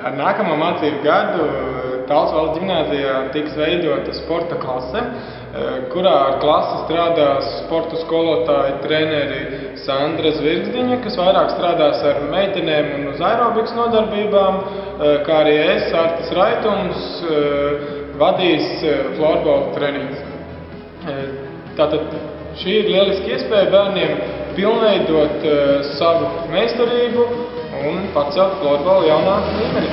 Ar nākamo mācību gadu Talsu valsts ģimnāzijā tiks veidota sporta klase, kurā ar klasi strādās sporta skolotāji, treneri Sandra Zvirgzdiņa, kas vairāk strādās ar meitenēm un uz aerobikas nodarbībām, kā arī es, Artis Raitums, vadīs florbola treniņus. Tātad šī ir lieliski iespēja bērniem pilnveidot savu meistarību un pacelt florbolu jaunā līmenī.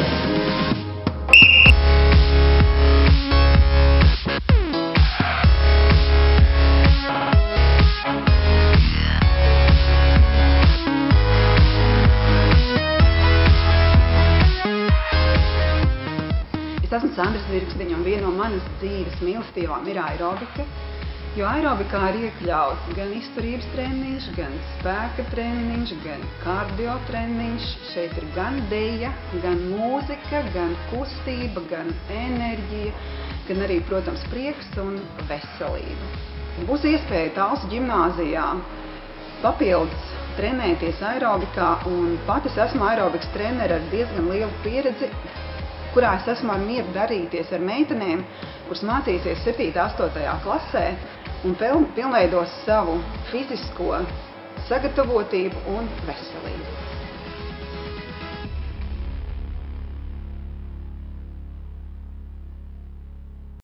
Es esmu Sandra Zvirgzdiņa un viena no manas dzīves mīlestībām ir aerobika. Jo aerobikā ir iekļauts gan izturības treniņš, gan spēka treniņš, gan kardio treniņš. Šeit ir gan deja, gan mūzika, gan kustība, gan enerģija, gan arī, protams, prieks un veselība. Būs iespēja Talsu ģimnāzijā papildus trenēties aerobikā, un pat es esmu aerobikas trenere ar diezgan lielu pieredzi, kurā es esmu ar mieru darīties ar meitenēm, kuras mācīsies 7. 8. klasē un pilnveidos savu fizisko sagatavotību un veselību.